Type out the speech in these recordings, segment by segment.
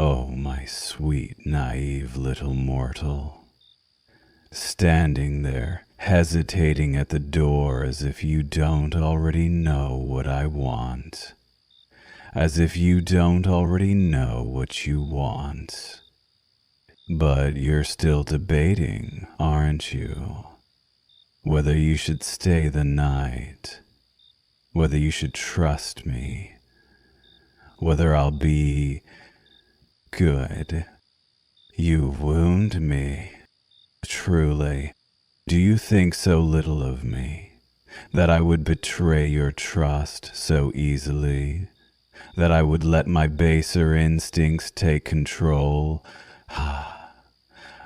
Oh, my sweet, naive little mortal, standing there, hesitating at the door as if you don't already know what I want, as if you don't already know what you want. But you're still debating, aren't you? Whether you should stay the night, whether you should trust me, whether I'll be good. You wound me. Truly, do you think so little of me, that I would betray your trust so easily, that I would let my baser instincts take control? I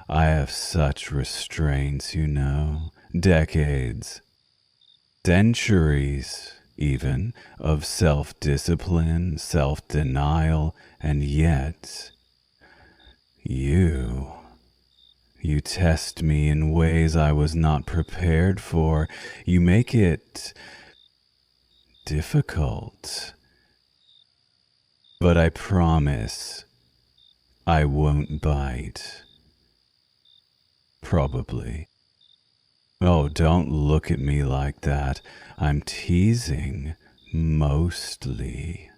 have such restraints, you know, decades, centuries even, of self-discipline, self-denial, and yet you test me in ways I was not prepared for. You make it difficult. But I promise I won't bite. Probably. Oh, don't look at me like that. I'm teasing, mostly.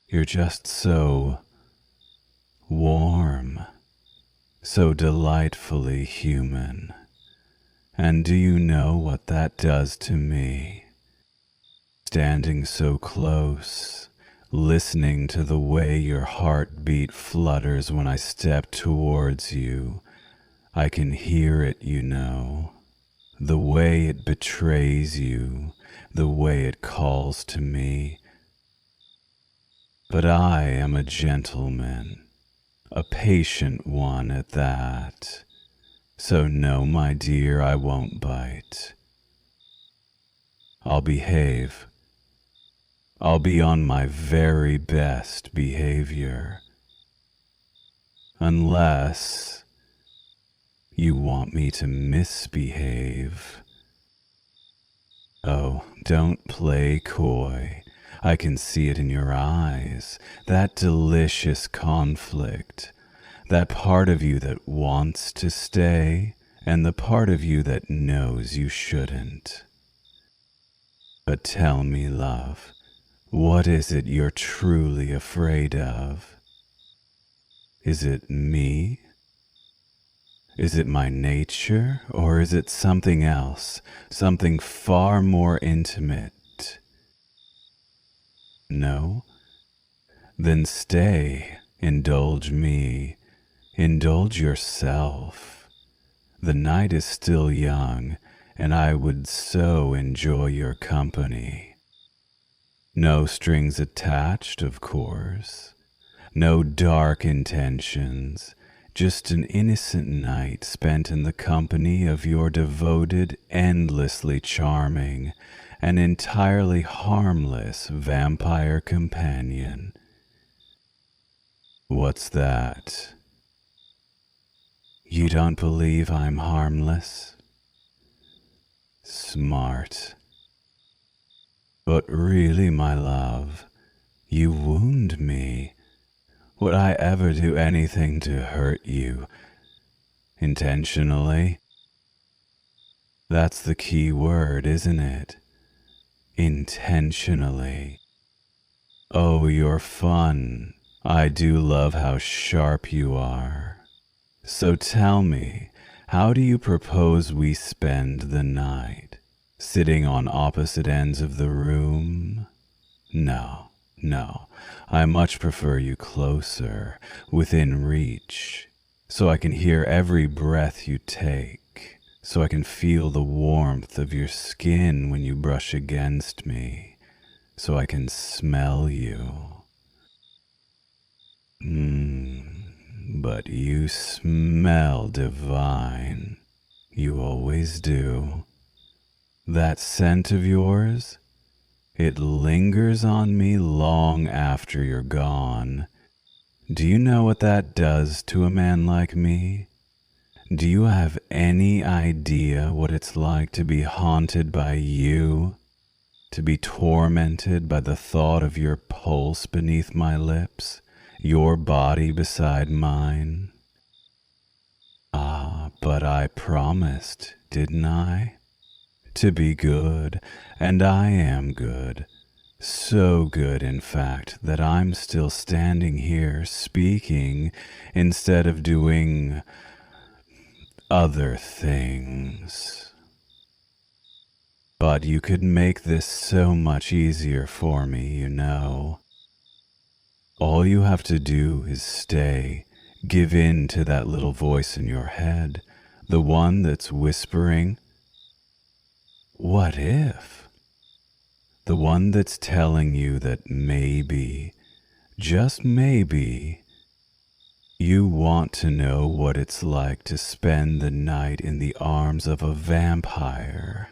You're just so warm, so delightfully human. And do you know what that does to me? Standing so close, listening to the way your heartbeat flutters when I step towards you, I can hear it, you know. The way it betrays you, the way it calls to me. But I am a gentleman, a patient one at that. So no, my dear, I won't bite. I'll behave. I'll be on my very best behavior. Unless you want me to misbehave. Oh, don't play coy. I can see it in your eyes, that delicious conflict, that part of you that wants to stay, and the part of you that knows you shouldn't. But tell me, love, what is it you're truly afraid of? Is it me? Is it my nature, or is it something else, something far more intimate? No? Then stay, indulge me, indulge yourself. The night is still young, and I would so enjoy your company. No strings attached, of course, no dark intentions, just an innocent night spent in the company of your devoted, endlessly charming, and entirely harmless vampire companion. What's that? You don't believe I'm harmless? Smart. But really, my love, you wound me. Would I ever do anything to hurt you? Intentionally? That's the key word, isn't it? Intentionally. Oh, you're fun. I do love how sharp you are. So tell me, how do you propose we spend the night? Sitting on opposite ends of the room? No, I much prefer you closer, within reach, so I can hear every breath you take, so I can feel the warmth of your skin when you brush against me, so I can smell you. But you smell divine. You always do. That scent of yours, it lingers on me long after you're gone. Do you know what that does to a man like me? Do you have any idea what it's like to be haunted by you? To be tormented by the thought of your pulse beneath my lips? your body beside mine. Ah, but I promised, didn't I? To be good, and I am good. So good, in fact, that I'm still standing here speaking instead of doing other things. But you could make this so much easier for me, you know. All you have to do is stay, give in to that little voice in your head, the one that's whispering, "What if?" The one that's telling you that maybe, just maybe, you want to know what it's like to spend the night in the arms of a vampire.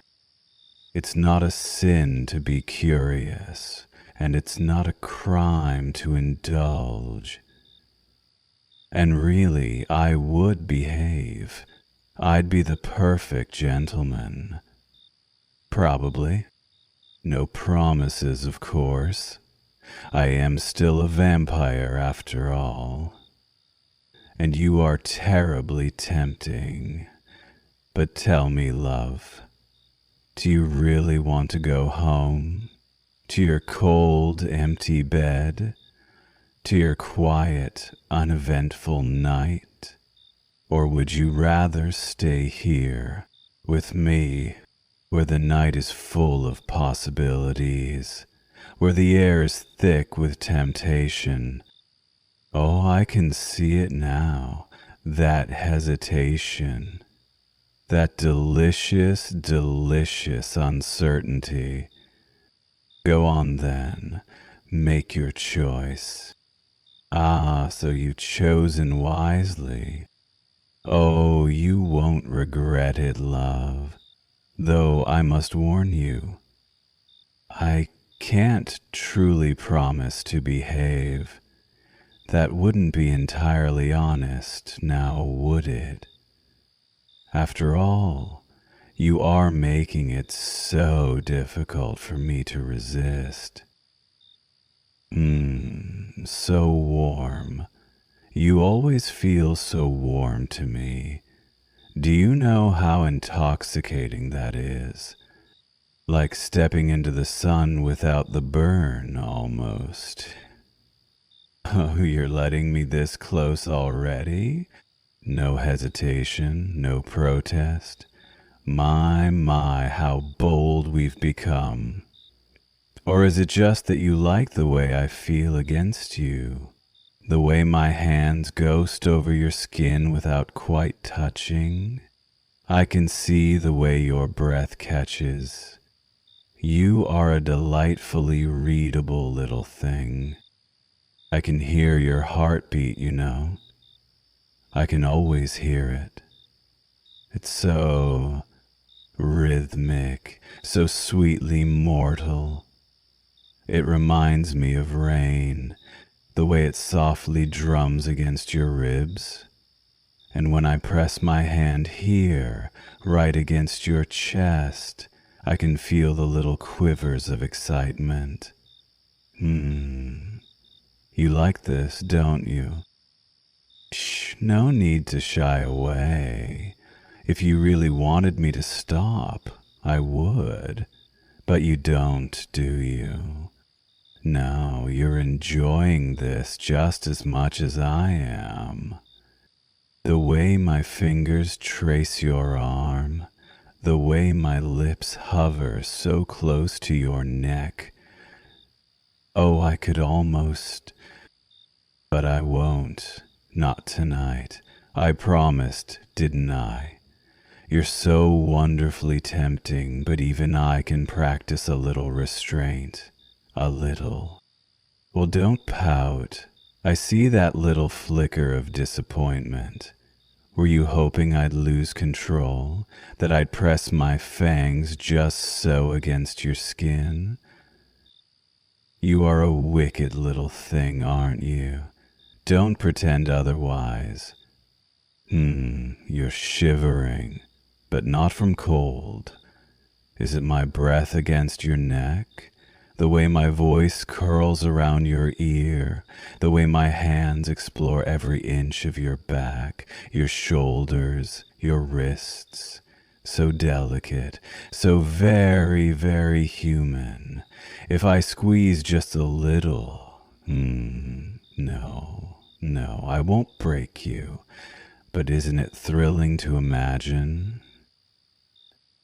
It's not a sin to be curious, and it's not a crime to indulge. And really, I would behave. I'd be the perfect gentleman. Probably. No promises, of course. I am still a vampire after all. And you are terribly tempting. But tell me, love, do you really want to go home? To your cold, empty bed? To your quiet, uneventful night? Or would you rather stay here with me, where the night is full of possibilities, where the air is thick with temptation? Oh, I can see it now, that hesitation, that delicious, delicious uncertainty. Go on then, make your choice. Ah, so you've chosen wisely. Oh, you won't regret it, love. Though I must warn you, I can't truly promise to behave. That wouldn't be entirely honest, now would it? After all, you are making it so difficult for me to resist. So warm. You always feel so warm to me. Do you know how intoxicating that is? Like stepping into the sun without the burn, almost. Oh, you're letting me this close already? No hesitation, no protest. My, how bold we've become. Or is it just that you like the way I feel against you? The way my hands ghost over your skin without quite touching? I can see the way your breath catches. You are a delightfully readable little thing. I can hear your heartbeat, you know. I can always hear it. It's so rhythmic, so sweetly mortal. It reminds me of rain, the way it softly drums against your ribs. And when I press my hand here, right against your chest, I can feel the little quivers of excitement. You like this, don't you? Shh, no need to shy away. If you really wanted me to stop, I would. But you don't, do you? No, you're enjoying this just as much as I am. The way my fingers trace your arm, the way my lips hover so close to your neck. Oh, I could almost, but I won't. Not tonight. I promised, didn't I? You're so wonderfully tempting, but even I can practice a little restraint. A little. Well, don't pout. I see that little flicker of disappointment. Were you hoping I'd lose control? That I'd press my fangs just so against your skin? You are a wicked little thing, aren't you? Don't pretend otherwise. You're shivering, but not from cold. Is it my breath against your neck? The way my voice curls around your ear, the way my hands explore every inch of your back, your shoulders, your wrists. So delicate, so very, very human. If I squeeze just a little, no, I won't break you. But isn't it thrilling to imagine?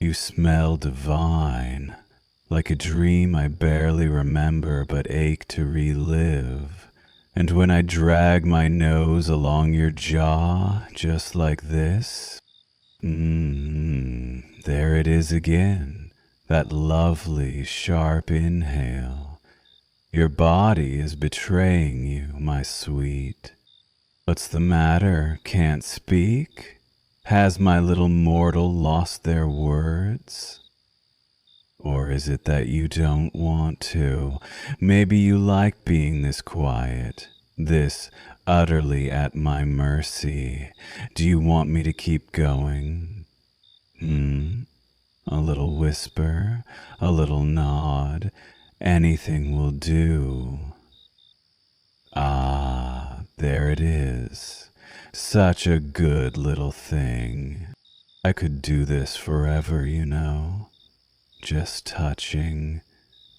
You smell divine, like a dream I barely remember but ache to relive. And when I drag my nose along your jaw, just like this, there it is again, that lovely, sharp inhale. Your body is betraying you, my sweet. What's the matter? Can't speak? Has my little mortal lost their words? Or is it that you don't want to? Maybe you like being this quiet, this utterly at my mercy. Do you want me to keep going? A little whisper, a little nod, anything will do. Ah, there it is. Such a good little thing. I could do this forever, you know. Just touching,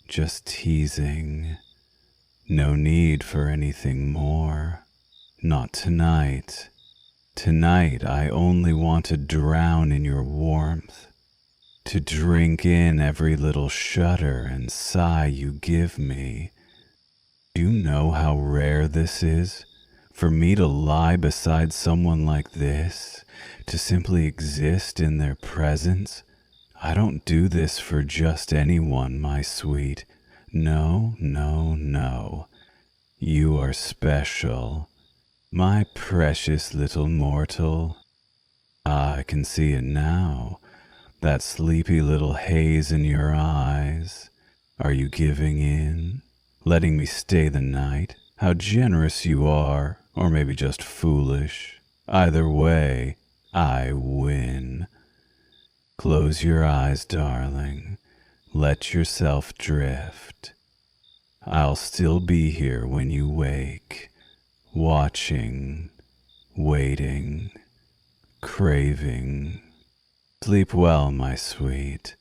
just teasing. No need for anything more. Not tonight. Tonight I only want to drown in your warmth, to drink in every little shudder and sigh you give me. Do you know how rare this is? For me to lie beside someone like this, to simply exist in their presence? I don't do this for just anyone, my sweet. No. You are special. My precious little mortal. Ah, I can see it now. That sleepy little haze in your eyes. Are you giving in? Letting me stay the night? How generous you are. Or maybe just foolish. Either way, I win. Close your eyes, darling. Let yourself drift. I'll still be here when you wake, watching, waiting, craving. Sleep well, my sweet.